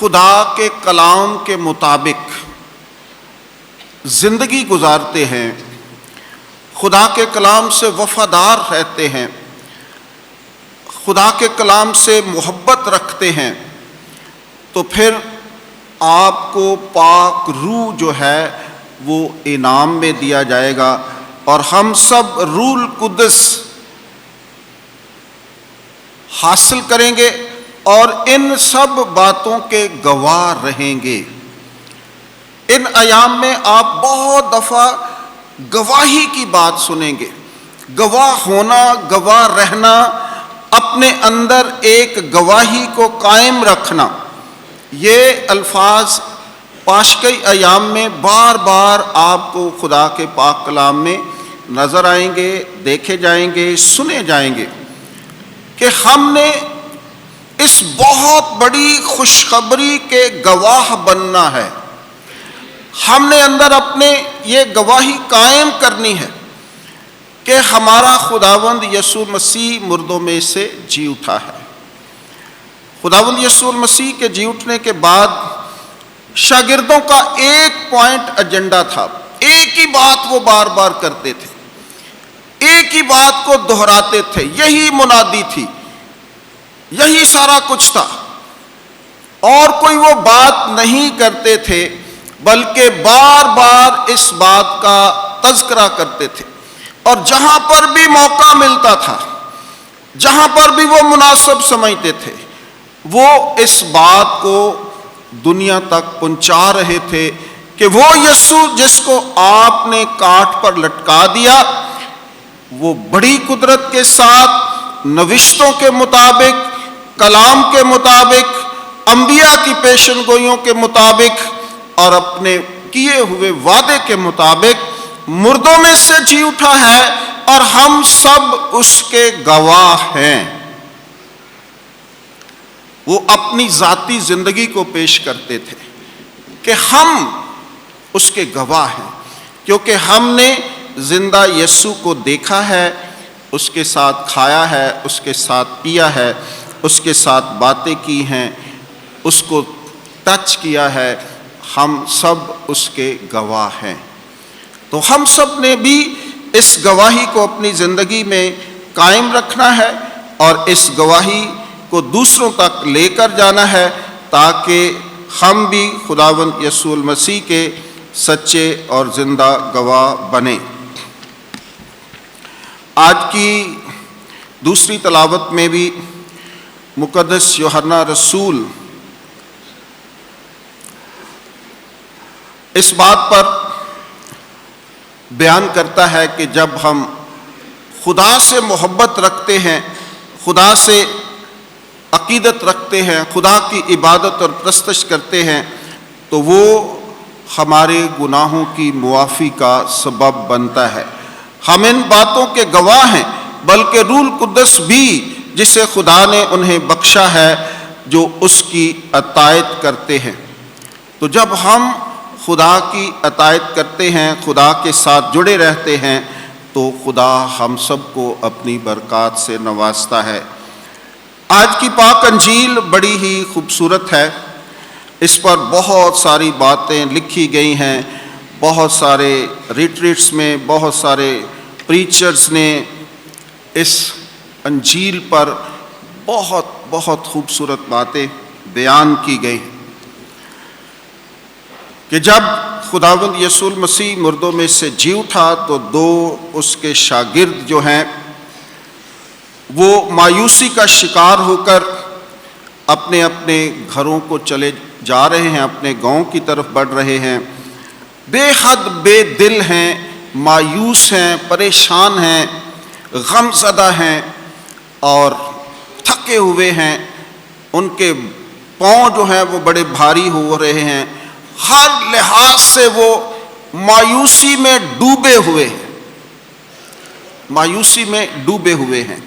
خدا کے کلام کے مطابق زندگی گزارتے ہیں، خدا کے کلام سے وفادار رہتے ہیں، خدا کے کلام سے محبت رکھتے ہیں، تو پھر آپ کو پاک روح جو ہے وہ انعام میں دیا جائے گا، اور ہم سب روح القدس حاصل کریں گے اور ان سب باتوں کے گواہ رہیں گے۔ ان ایام میں آپ بہت دفعہ گواہی کی بات سنیں گے۔ گواہ ہونا، گواہ رہنا، اپنے اندر ایک گواہی کو قائم رکھنا، یہ الفاظ پاشکی ایام میں بار بار آپ کو خدا کے پاک کلام میں نظر آئیں گے، دیکھے جائیں گے، سنے جائیں گے کہ ہم نے اس بہت بڑی خوشخبری کے گواہ بننا ہے۔ ہم نے اندر اپنے یہ گواہی قائم کرنی ہے کہ ہمارا خداوند یسوع مسیح مردوں میں سے جی اٹھا ہے۔ خداوند یسوع مسیح کے جی اٹھنے کے بعد شاگردوں کا ایک پوائنٹ ایجنڈا تھا، ایک ہی بات وہ بار بار کرتے تھے، ایک ہی بات کو دہراتے تھے، یہی منادی تھی، یہی سارا کچھ تھا، اور کوئی وہ بات نہیں کرتے تھے، بلکہ بار بار اس بات کا تذکرہ کرتے تھے، اور جہاں پر بھی موقع ملتا تھا، جہاں پر بھی وہ مناسب سمجھتے تھے، وہ اس بات کو دنیا تک پہنچا رہے تھے کہ وہ یسوع جس کو آپ نے کاٹ پر لٹکا دیا، وہ بڑی قدرت کے ساتھ نوشتوں کے مطابق، کلام کے مطابق، انبیاء کی پیشن گوئیوں کے مطابق اور اپنے کیے ہوئے وعدے کے مطابق مردوں میں سے جی اٹھا ہے، اور ہم سب اس کے گواہ ہیں۔ وہ اپنی ذاتی زندگی کو پیش کرتے تھے کہ ہم اس کے گواہ ہیں، کیونکہ ہم نے زندہ یسوع کو دیکھا ہے، اس کے ساتھ کھایا ہے، اس کے ساتھ پیا ہے، اس کے ساتھ باتیں کی ہیں، اس کو ٹچ کیا ہے، ہم سب اس کے گواہ ہیں۔ تو ہم سب نے بھی اس گواہی کو اپنی زندگی میں قائم رکھنا ہے، اور اس گواہی کو دوسروں تک لے کر جانا ہے، تاکہ ہم بھی خداوند یسوع المسیح کے سچے اور زندہ گواہ بنیں۔ آج کی دوسری تلاوت میں بھی مقدس یوحنا رسول اس بات پر بیان کرتا ہے کہ جب ہم خدا سے محبت رکھتے ہیں، خدا سے عقیدت رکھتے ہیں، خدا کی عبادت اور پرستش کرتے ہیں، تو وہ ہمارے گناہوں کی معافی کا سبب بنتا ہے۔ ہم ان باتوں کے گواہ ہیں، بلکہ روح القدس بھی جسے خدا نے انہیں بخشا ہے، جو اس کی اطاعت کرتے ہیں۔ تو جب ہم خدا کی اطاعت کرتے ہیں، خدا کے ساتھ جڑے رہتے ہیں، تو خدا ہم سب کو اپنی برکات سے نوازتا ہے۔ آج کی پاک انجیل بڑی ہی خوبصورت ہے، اس پر بہت ساری باتیں لکھی گئی ہیں، بہت سارے ریٹریٹس میں بہت سارے پریچرز نے اس انجیل پر بہت خوبصورت باتیں بیان کی گئی کہ جب خداوند یسوع مسیح مردوں میں سے جی اٹھا، تو دو اس کے شاگرد جو ہیں وہ مایوسی کا شکار ہو کر اپنے اپنے گھروں کو چلے جا رہے ہیں، اپنے گاؤں کی طرف بڑھ رہے ہیں، بے حد بے دل ہیں، مایوس ہیں، پریشان ہیں، غم زدہ ہیں اور تھکے ہوئے ہیں۔ ان کے پاؤں جو ہیں وہ بڑے بھاری ہو رہے ہیں، ہر لحاظ سے وہ مایوسی میں ڈوبے ہوئے ہیں، مایوسی میں ڈوبے ہوئے ہیں۔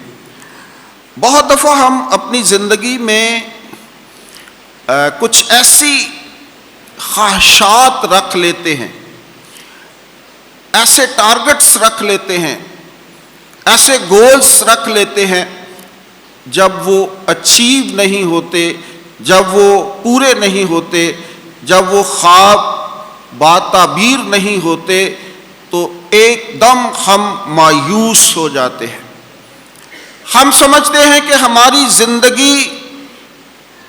بہت دفعہ ہم اپنی زندگی میں کچھ ایسی خواہشات رکھ لیتے ہیں، ایسے ٹارگٹس رکھ لیتے ہیں، ایسے گولز رکھ لیتے ہیں، جب وہ اچیو نہیں ہوتے، جب وہ پورے نہیں ہوتے، جب وہ خواب تعبیر نہیں ہوتے، تو ایک دم ہم مایوس ہو جاتے ہیں۔ ہم سمجھتے ہیں کہ ہماری زندگی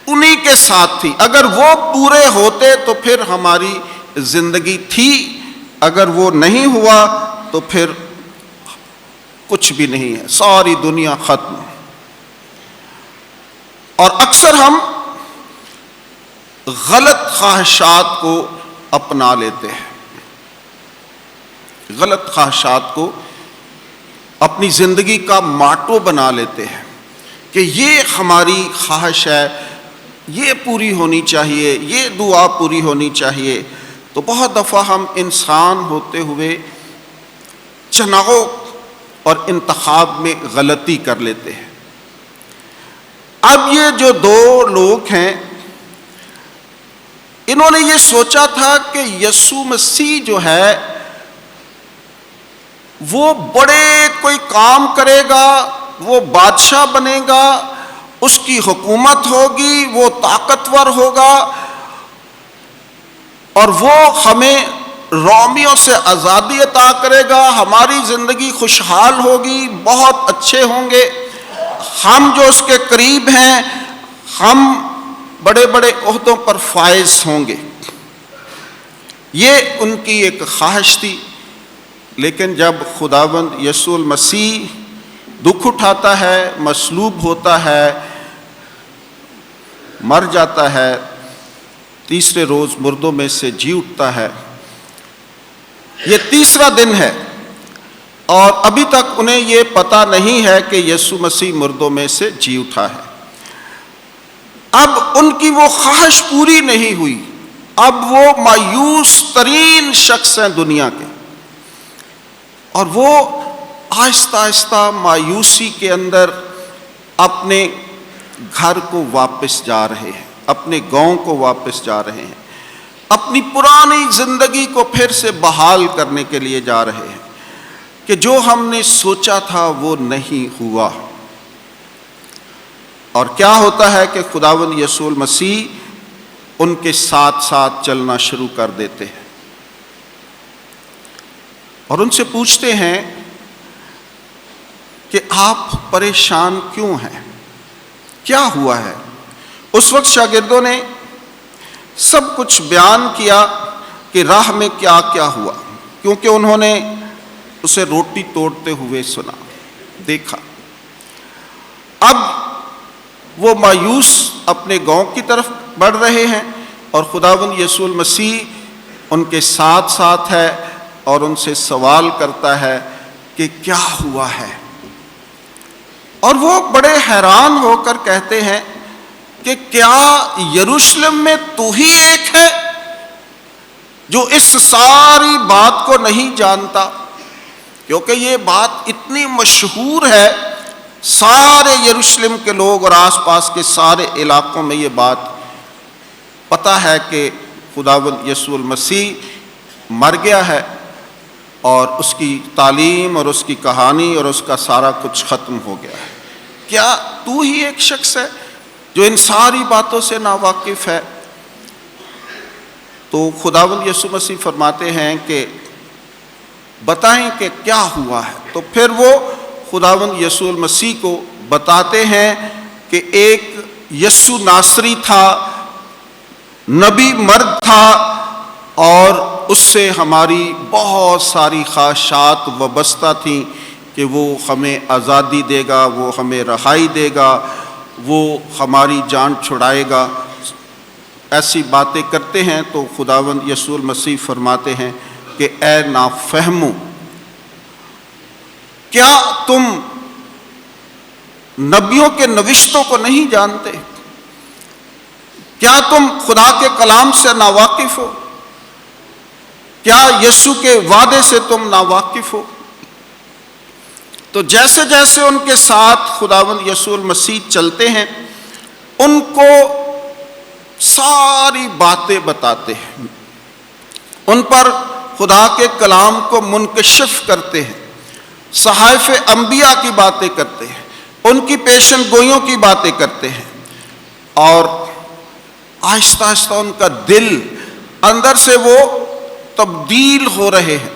انہی کے ساتھ تھی، اگر وہ پورے ہوتے تو پھر ہماری زندگی تھی، اگر وہ نہیں ہوا تو پھر کچھ بھی نہیں ہے، ساری دنیا ختم۔ اور اکثر ہم غلط خواہشات کو اپنا لیتے ہیں، غلط خواہشات کو اپنی زندگی کا ماٹو بنا لیتے ہیں کہ یہ ہماری خواہش ہے، یہ پوری ہونی چاہیے، یہ دعا پوری ہونی چاہیے۔ تو بہت دفعہ ہم انسان ہوتے ہوئے چناؤ اور انتخاب میں غلطی کر لیتے ہیں۔ اب یہ جو دو لوگ ہیں، انہوں نے یہ سوچا تھا کہ یسوع مسیح جو ہے وہ بڑے کوئی کام کرے گا، وہ بادشاہ بنے گا، اس کی حکومت ہوگی، وہ طاقتور ہوگا، اور وہ ہمیں رومیوں سے آزادی عطا کرے گا، ہماری زندگی خوشحال ہوگی، بہت اچھے ہوں گے، ہم جو اس کے قریب ہیں ہم بڑے بڑے عہدوں پر فائز ہوں گے۔ یہ ان کی ایک خواہش تھی۔ لیکن جب خداوند یسوع المسیح دکھ اٹھاتا ہے، مصلوب ہوتا ہے، مر جاتا ہے، تیسرے روز مردوں میں سے جی اٹھتا ہے، یہ تیسرا دن ہے، اور ابھی تک انہیں یہ پتہ نہیں ہے کہ یسوع مسیح مردوں میں سے جی اٹھا ہے۔ اب ان کی وہ خواہش پوری نہیں ہوئی، اب وہ مایوس ترین شخص ہیں دنیا کے، اور وہ آہستہ آہستہ مایوسی کے اندر اپنے گھر کو واپس جا رہے ہیں، اپنے گاؤں کو واپس جا رہے ہیں، اپنی پرانی زندگی کو پھر سے بحال کرنے کے لیے جا رہے ہیں کہ جو ہم نے سوچا تھا وہ نہیں ہوا۔ اور کیا ہوتا ہے کہ خداوند یسوع المسیح ان کے ساتھ ساتھ چلنا شروع کر دیتے ہیں، اور ان سے پوچھتے ہیں کہ آپ پریشان کیوں ہیں، کیا ہوا ہے؟ اس وقت شاگردوں نے سب کچھ بیان کیا کہ راہ میں کیا کیا ہوا، کیونکہ انہوں نے اسے روٹی توڑتے ہوئے سنا، دیکھا۔ اب وہ مایوس اپنے گاؤں کی طرف بڑھ رہے ہیں، اور خداوند یسوع المسیح ان کے ساتھ ساتھ ہے اور ان سے سوال کرتا ہے کہ کیا ہوا ہے، اور وہ بڑے حیران ہو کر کہتے ہیں کہ کیا یروشلم میں تو ہی ایک ہے جو اس ساری بات کو نہیں جانتا؟ کیونکہ یہ بات اتنی مشہور ہے، سارے یروشلم کے لوگ اور آس پاس کے سارے علاقوں میں یہ بات پتہ ہے کہ خداوند یسوع المسیح مر گیا ہے، اور اس کی تعلیم اور اس کی کہانی اور اس کا سارا کچھ ختم ہو گیا ہے۔ کیا تو ہی ایک شخص ہے جو ان ساری باتوں سے ناواقف ہے؟ تو خداوند یسوع مسیح فرماتے ہیں کہ بتائیں کہ کیا ہوا ہے۔ تو پھر وہ خداوند یسوع المسیح کو بتاتے ہیں کہ ایک یسوع ناصری تھا، نبی مرد تھا، اور اس سے ہماری بہت ساری خواہشات وابستہ تھیں کہ وہ ہمیں آزادی دے گا، وہ ہمیں رہائی دے گا، وہ ہماری جان چھڑائے گا۔ ایسی باتیں کرتے ہیں تو خداوند یسوع المسیح فرماتے ہیں کہ اے نافہمو، کیا تم نبیوں کے نوشتوں کو نہیں جانتے؟ کیا تم خدا کے کلام سے ناواقف ہو؟ کیا یسوع کے وعدے سے تم ناواقف ہو؟ تو جیسے جیسے ان کے ساتھ خداوند یسوع المسیح چلتے ہیں، ان کو ساری باتیں بتاتے ہیں، ان پر خدا کے کلام کو منکشف کرتے ہیں، صحائف انبیاء کی باتیں کرتے ہیں، ان کی پیشن گوئیوں کی باتیں کرتے ہیں، اور آہستہ آہستہ ان کا دل اندر سے وہ تبدیل ہو رہے ہیں.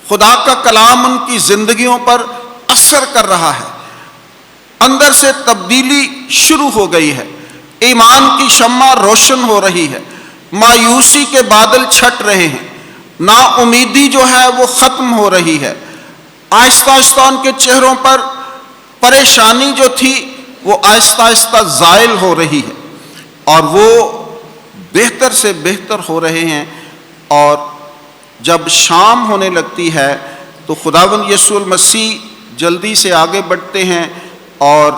خدا کا کلام ان کی زندگیوں پر اثر کر رہا ہے. اندر سے تبدیلی شروع ہو گئی ہے. ایمان کی شمع روشن ہو رہی ہے. مایوسی کے بادل چھٹ رہے ہیں. نا امیدی جو ہے وہ ختم ہو رہی ہے. آہستہ آہستہ ان کے چہروں پر پریشانی جو تھی وہ آہستہ آہستہ زائل ہو رہی ہے اور وہ بہتر سے بہتر ہو رہے ہیں. اور جب شام ہونے لگتی ہے تو خداوند یسوع المسیح جلدی سے آگے بڑھتے ہیں اور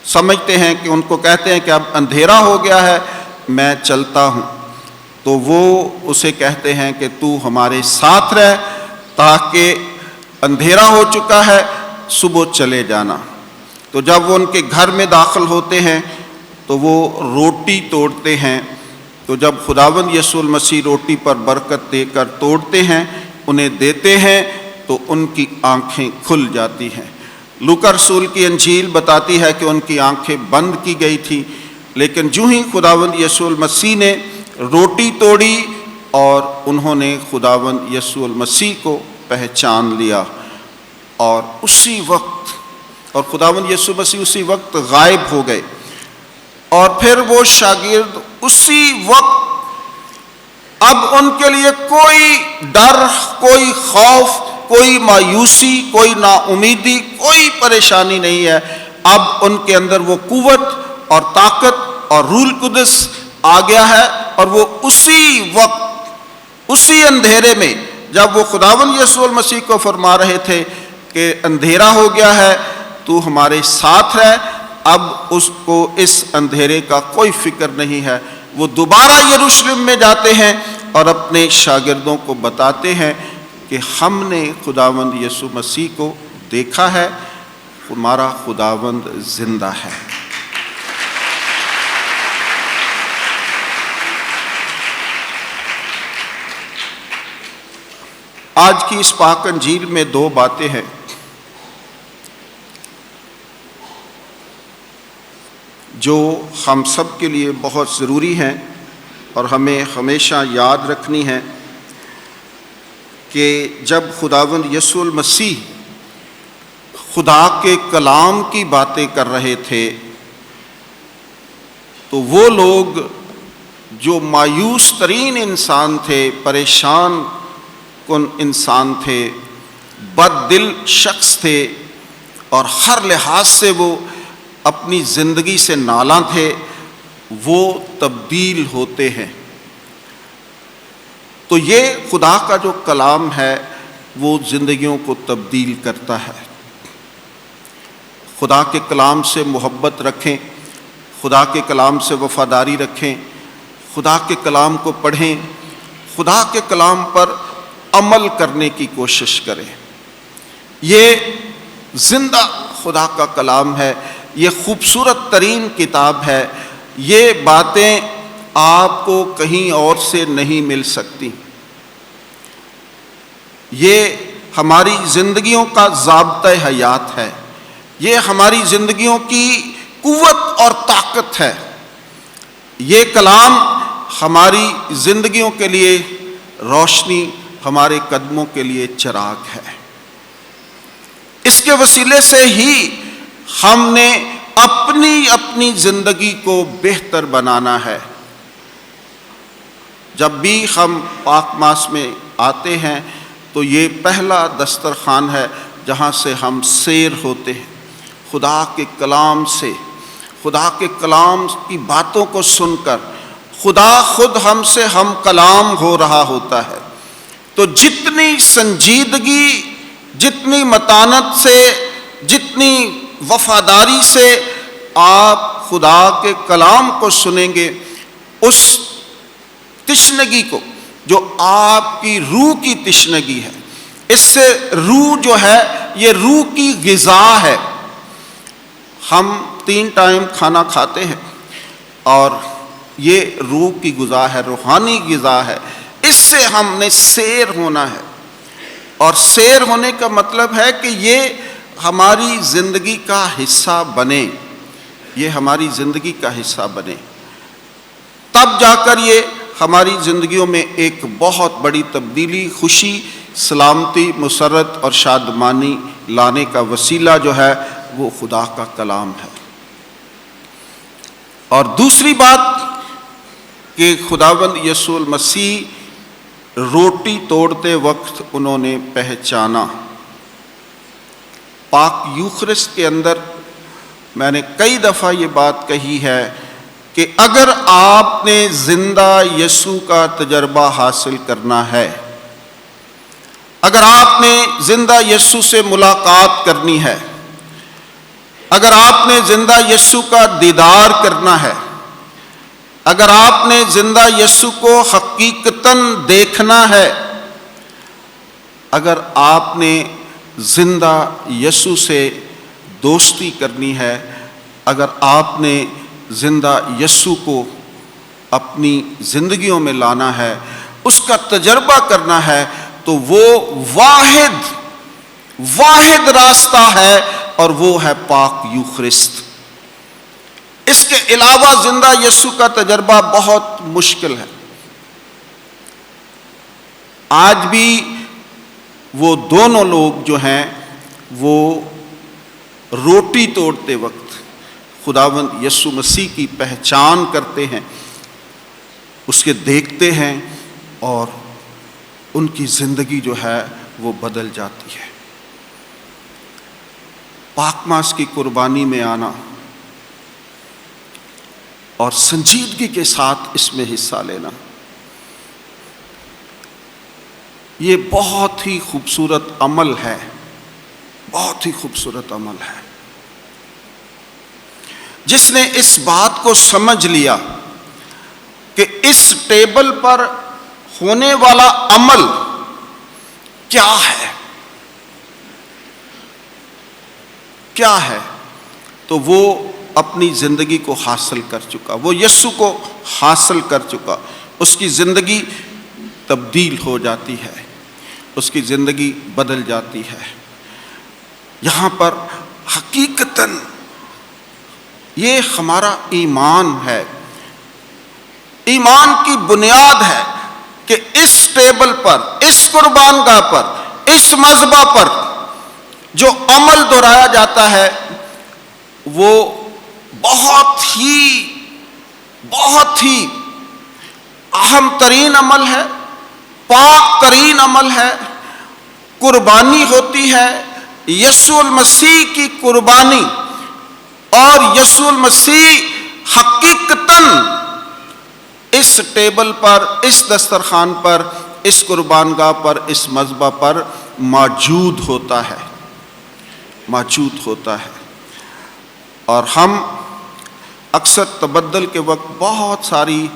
سمجھتے ہیں کہ ان کو کہتے ہیں کہ اب اندھیرا ہو گیا ہے, میں چلتا ہوں. تو وہ اسے کہتے ہیں کہ تو ہمارے ساتھ رہ تاکہ اندھیرا ہو چکا ہے, صبح چلے جانا. تو جب وہ ان کے گھر میں داخل ہوتے ہیں تو وہ روٹی توڑتے ہیں. تو جب خداوند یسوع المسیح روٹی پر برکت دے کر توڑتے ہیں, انہیں دیتے ہیں, تو ان کی آنکھیں کھل جاتی ہیں. لوکا رسول کی انجیل بتاتی ہے کہ ان کی آنکھیں بند کی گئی تھی, لیکن جو ہی خداوند یسوع المسیح نے روٹی توڑی اور انہوں نے خداوند یسوع المسیح کو پہچان لیا, اور اسی وقت اور خداوند یسوع مسیح اسی وقت غائب ہو گئے. اور پھر وہ شاگرد اسی وقت اب ان کے لیے کوئی ڈر, کوئی خوف, کوئی مایوسی, کوئی نا امیدی, کوئی پریشانی نہیں ہے. اب ان کے اندر وہ قوت اور طاقت اور روح القدس آ گیا ہے, اور وہ اسی وقت اسی اندھیرے میں جب وہ خداوند یسوع المسیح کو فرما رہے تھے کہ اندھیرا ہو گیا ہے, تو ہمارے ساتھ رہ, اب اس کو اس اندھیرے کا کوئی فکر نہیں ہے. وہ دوبارہ یروشلم میں جاتے ہیں اور اپنے شاگردوں کو بتاتے ہیں کہ ہم نے خداوند یسوع مسیح کو دیکھا ہے, ہمارا خداوند زندہ ہے. آج کی اس پاک انجیل میں دو باتیں ہیں جو ہم سب کے لیے بہت ضروری ہیں اور ہمیں ہمیشہ یاد رکھنی ہے کہ جب خداوند یسوع المسیح خدا کے کلام کی باتیں کر رہے تھے تو وہ لوگ جو مایوس ترین انسان تھے, پریشان کن انسان تھے, بد دل شخص تھے, اور ہر لحاظ سے وہ اپنی زندگی سے نالاں تھے, وہ تبدیل ہوتے ہیں. تو یہ خدا کا جو کلام ہے وہ زندگیوں کو تبدیل کرتا ہے. خدا کے کلام سے محبت رکھیں, خدا کے کلام سے وفاداری رکھیں, خدا کے کلام کو پڑھیں, خدا کے کلام پر عمل کرنے کی کوشش کریں. یہ زندہ خدا کا کلام ہے, یہ خوبصورت ترین کتاب ہے. یہ باتیں آپ کو کہیں اور سے نہیں مل سکتی. یہ ہماری زندگیوں کا ضابطۂ حیات ہے, یہ ہماری زندگیوں کی قوت اور طاقت ہے. یہ کلام ہماری زندگیوں کے لیے روشنی, ہمارے قدموں کے لیے چراغ ہے. اس کے وسیلے سے ہی ہم نے اپنی زندگی کو بہتر بنانا ہے. جب بھی ہم پاک ماس میں آتے ہیں تو یہ پہلا دسترخوان ہے جہاں سے ہم سیر ہوتے ہیں, خدا کے کلام سے, خدا کے کلام کی باتوں کو سن کر خدا خود ہم سے ہم کلام ہو رہا ہوتا ہے. تو جتنی سنجیدگی, جتنی متانت سے, جتنی وفاداری سے آپ خدا کے کلام کو سنیں گے, اس تشنگی کو جو آپ کی روح کی تشنگی ہے, اس سے روح جو ہے یہ روح کی غذا ہے. ہم 3 ٹائم کھانا کھاتے ہیں اور یہ روح کی غذا ہے, روحانی غذا ہے. اس سے ہم نے سیر ہونا ہے, اور سیر ہونے کا مطلب ہے کہ یہ ہماری زندگی کا حصہ بنے. یہ ہماری زندگی کا حصہ بنے، تب جا کر یہ ہماری زندگیوں میں ایک بہت بڑی تبدیلی، خوشی، سلامتی، مسرت اور شادمانی لانے کا وسیلہ جو ہے وہ خدا کا کلام ہے۔ اور دوسری بات کہ خداوند یسوع المسیح روٹی توڑتے وقت انہوں نے پہچانا۔ پاک یوخرسٹ کے اندر میں نے کئی دفعہ یہ بات کہی ہے کہ اگر آپ نے زندہ یسوع کا تجربہ حاصل کرنا ہے، اگر آپ نے زندہ یسوع سے ملاقات کرنی ہے، اگر آپ نے زندہ یسوع کا دیدار کرنا ہے، اگر آپ نے زندہ یسوع کو حقیقتاً دیکھنا ہے، اگر آپ نے زندہ یسوع سے دوستی کرنی ہے، اگر آپ نے زندہ یسوع کو اپنی زندگیوں میں لانا ہے، اس کا تجربہ کرنا ہے، تو وہ واحد راستہ ہے اور وہ ہے پاک یوخرسٹ۔ اس کے علاوہ زندہ یسوع کا تجربہ بہت مشکل ہے۔ آج بھی وہ دونوں لوگ جو ہیں وہ روٹی توڑتے وقت خداوند یسوع مسیح کی پہچان کرتے ہیں، اس کے دیکھتے ہیں، اور ان کی زندگی جو ہے وہ بدل جاتی ہے۔ پاک ماس کی قربانی میں آنا اور سنجیدگی کے ساتھ اس میں حصہ لینا، یہ بہت ہی خوبصورت عمل ہے، بہت ہی خوبصورت عمل ہے۔ جس نے اس بات کو سمجھ لیا کہ اس ٹیبل پر ہونے والا عمل کیا ہے، کیا ہے، تو وہ اپنی زندگی کو حاصل کر چکا، وہ یسوع کو حاصل کر چکا، اس کی زندگی تبدیل ہو جاتی ہے، اس کی زندگی بدل جاتی ہے۔ یہاں پر حقیقتاً یہ ہمارا ایمان ہے، ایمان کی بنیاد ہے کہ اس ٹیبل پر، اس قربان گاہ پر، اس مذبح پر جو عمل دہرایا جاتا ہے وہ بہت ہی اہم ترین عمل ہے، پاک ترین عمل ہے، قربانی ہوتی ہے، یسوع المسیح کی قربانی، اور یسوع المسیح حقیقتاً اس ٹیبل پر، اس دسترخوان پر، اس قربان گاہ پر، اس مذبح پر موجود ہوتا ہے، موجود ہوتا ہے۔ اور ہم اکثر تبدل کے وقت بہت ساری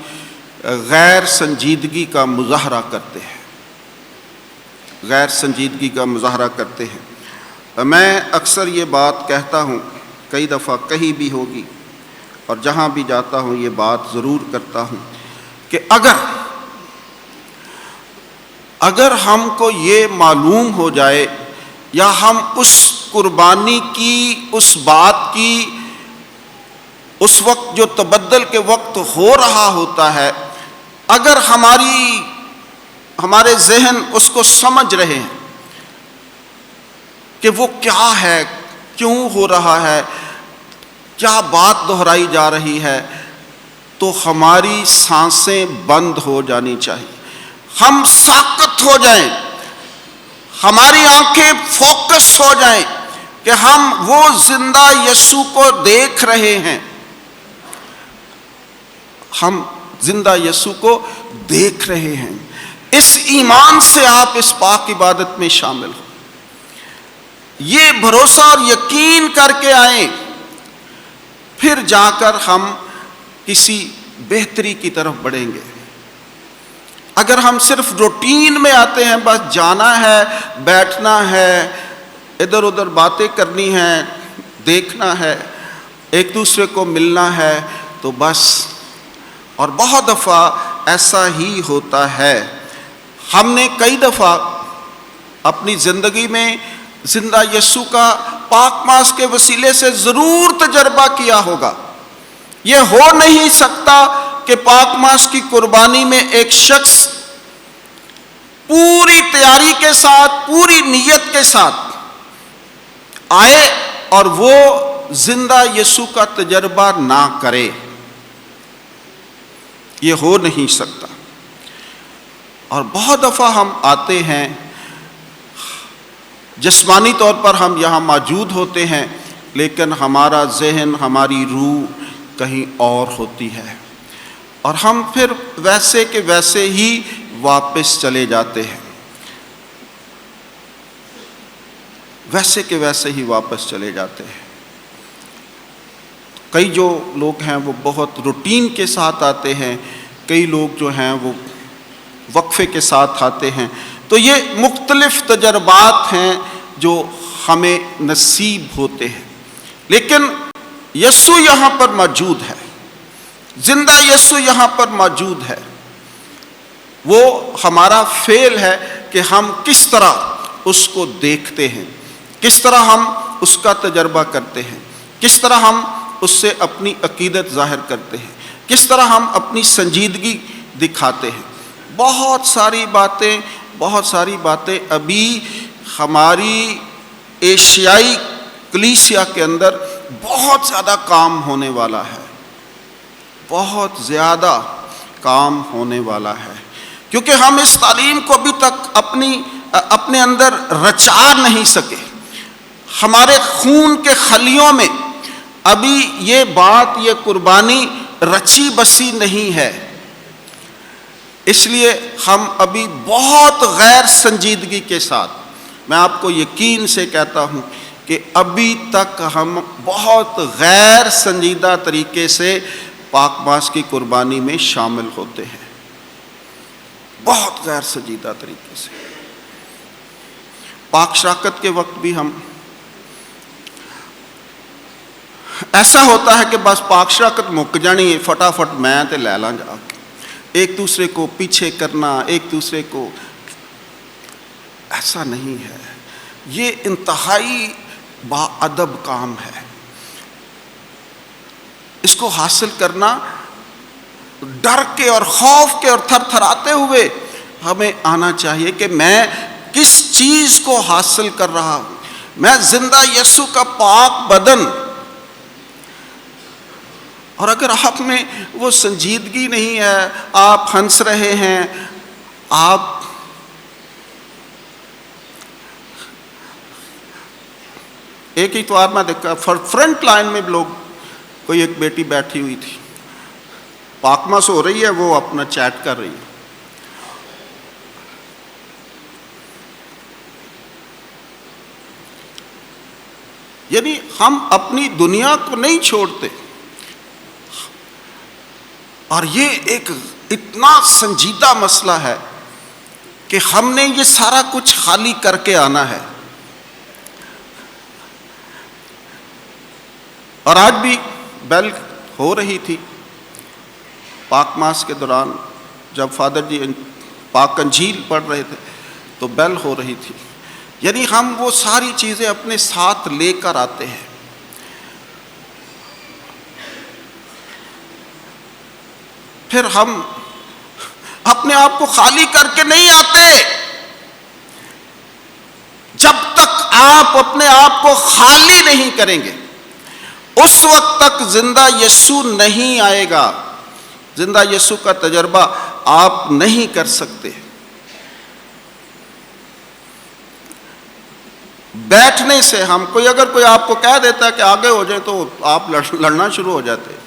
غیر سنجیدگی کا مظاہرہ کرتے ہیں، غیر سنجیدگی کا مظاہرہ کرتے ہیں۔ میں اکثر یہ بات کہتا ہوں، کئی دفعہ کہی بھی ہوگی، اور جہاں بھی جاتا ہوں یہ بات ضرور کرتا ہوں کہ اگر ہم کو یہ معلوم ہو جائے، یا ہم اس قربانی کی، اس بات کی، اس وقت جو تبدل کے وقت ہو رہا ہوتا ہے، اگر ہمارے ذہن اس کو سمجھ رہے ہیں کہ وہ کیا ہے، کیوں ہو رہا ہے، کیا بات دہرائی جا رہی ہے، تو ہماری سانسیں بند ہو جانی چاہیے، ہم ساکت ہو جائیں، ہماری آنکھیں فوکس ہو جائیں کہ ہم وہ زندہ یسوع کو دیکھ رہے ہیں، ہم زندہ یسوع کو دیکھ رہے ہیں۔ اس ایمان سے آپ اس پاک عبادت میں شامل ہو، یہ بھروسہ اور یقین کر کے آئیں، پھر جا کر ہم کسی بہتری کی طرف بڑھیں گے۔ اگر ہم صرف روٹین میں آتے ہیں، بس جانا ہے، بیٹھنا ہے، ادھر ادھر باتیں کرنی ہیں، دیکھنا ہے، ایک دوسرے کو ملنا ہے، تو بس، اور بہت دفعہ ایسا ہی ہوتا ہے۔ ہم نے کئی دفعہ اپنی زندگی میں زندہ یسوع کا پاک ماس کے وسیلے سے ضرور تجربہ کیا ہوگا، یہ ہو نہیں سکتا کہ پاک ماس کی قربانی میں ایک شخص پوری تیاری کے ساتھ، پوری نیت کے ساتھ آئے اور وہ زندہ یسوع کا تجربہ نہ کرے۔ یہ ہو نہیں سکتا۔ اور بہت دفعہ ہم آتے ہیں، جسمانی طور پر ہم یہاں موجود ہوتے ہیں، لیکن ہمارا ذہن، ہماری روح کہیں اور ہوتی ہے، اور ہم پھر ویسے کہ ویسے ہی واپس چلے جاتے ہیں، ویسے کہ ویسے ہی واپس چلے جاتے ہیں۔ کئی جو لوگ ہیں وہ بہت روٹین کے ساتھ آتے ہیں، کئی لوگ جو ہیں وہ وقفے کے ساتھ آتے ہیں۔ تو یہ مختلف تجربات ہیں جو ہمیں نصیب ہوتے ہیں، لیکن یسوع یہاں پر موجود ہے، زندہ یسوع یہاں پر موجود ہے۔ وہ ہمارا فعل ہے کہ ہم کس طرح اس کو دیکھتے ہیں، کس طرح ہم اس کا تجربہ کرتے ہیں، کس طرح ہم اس سے اپنی عقیدت ظاہر کرتے ہیں، کس طرح ہم اپنی سنجیدگی دکھاتے ہیں۔ بہت ساری باتیں ابھی ہماری ایشیائی کلیسیا کے اندر بہت زیادہ کام ہونے والا ہے، بہت زیادہ کام ہونے والا ہے، کیونکہ ہم اس تعلیم کو ابھی تک اپنے اندر رچا نہیں سکے۔ ہمارے خون کے خلیوں میں ابھی یہ بات، یہ قربانی رچی بسی نہیں ہے، اس لیے ہم ابھی بہت غیر سنجیدگی کے ساتھ، میں آپ کو یقین سے کہتا ہوں کہ ابھی تک ہم بہت غیر سنجیدہ طریقے سے پاک ماس کی قربانی میں شامل ہوتے ہیں، بہت غیر سنجیدہ طریقے سے۔ پاک شراکت کے وقت بھی ہم ایسا ہوتا ہے کہ بس پاک شراکت مک جانی ہے، فٹافٹ میں تے لے لاں جا کے، ایک دوسرے کو پیچھے کرنا، ایک دوسرے کو، ایسا نہیں ہے۔ یہ انتہائی باادب کام ہے، اس کو حاصل کرنا ڈر کے اور خوف کے اور تھر تھراتے ہوئے ہمیں آنا چاہیے کہ میں کس چیز کو حاصل کر رہا ہوں۔ میں زندہ یسوع کا پاک بدن، اور اگر آپ میں وہ سنجیدگی نہیں ہے، آپ ہنس رہے ہیں، آپ ایک اتوار میں دیکھا فرنٹ لائن میں لوگ، کوئی ایک بیٹی بیٹھی ہوئی تھی، پاک ماس ہو رہی ہے، وہ اپنا چیٹ کر رہی ہے، یعنی ہم اپنی دنیا کو نہیں چھوڑتے، اور یہ ایک اتنا سنجیدہ مسئلہ ہے کہ ہم نے یہ سارا کچھ خالی کر کے آنا ہے۔ اور آج بھی بیل ہو رہی تھی پاک ماس کے دوران، جب فادر جی پاک انجیل پڑھ رہے تھے تو بیل ہو رہی تھی، یعنی ہم وہ ساری چیزیں اپنے ساتھ لے کر آتے ہیں۔ پھر ہم اپنے آپ کو خالی کر کے نہیں آتے۔ جب تک آپ اپنے آپ کو خالی نہیں کریں گے، اس وقت تک زندہ یسوع نہیں آئے گا، زندہ یسوع کا تجربہ آپ نہیں کر سکتے۔ بیٹھنے سے ہم اگر کوئی آپ کو کہہ دیتا ہے کہ آگے ہو جائیں تو آپ لڑنا شروع ہو جاتے ہیں۔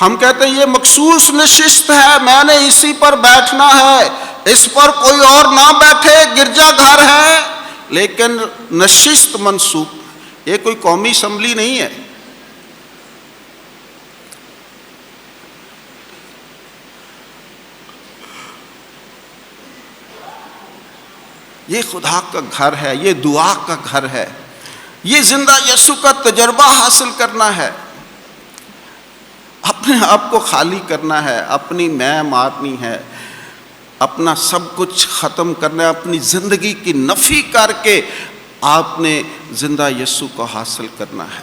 ہم کہتے ہیں یہ مخصوص نشست ہے، میں نے اسی پر بیٹھنا ہے، اس پر کوئی اور نہ بیٹھے، گرجا گھر ہے، لیکن نشست منسوخ، یہ کوئی قومی اسمبلی نہیں ہے۔ یہ خدا کا گھر ہے، یہ دعا کا گھر ہے، یہ زندہ یسوع کا تجربہ حاصل کرنا ہے، اپنے آپ کو خالی کرنا ہے، اپنی میں مارنی ہے، اپنا سب کچھ ختم کرنا ہے، اپنی زندگی کی نفی کر کے آپ نے زندہ یسوع کو حاصل کرنا ہے۔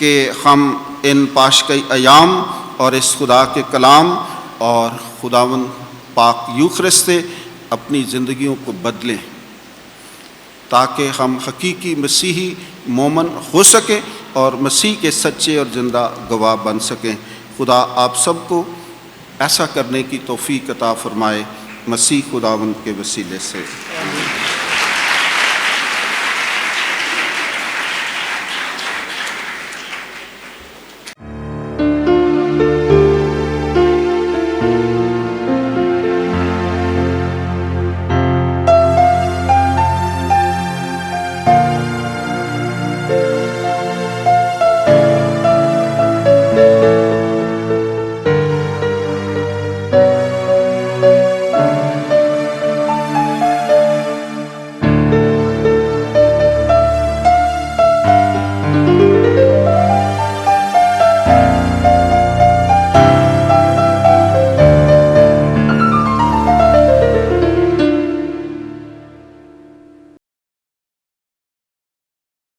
کہ ہم ان پاشکئی ایام اور اس خدا کے کلام اور خداوند پاک یوخرست سے اپنی زندگیوں کو بدلیں تاکہ ہم حقیقی مسیحی مومن ہو سکیں اور مسیح کے سچے اور زندہ گواہ بن سکیں۔ خدا آپ سب کو ایسا کرنے کی توفیق عطا فرمائے، مسیح خداوند کے وسیلے سے۔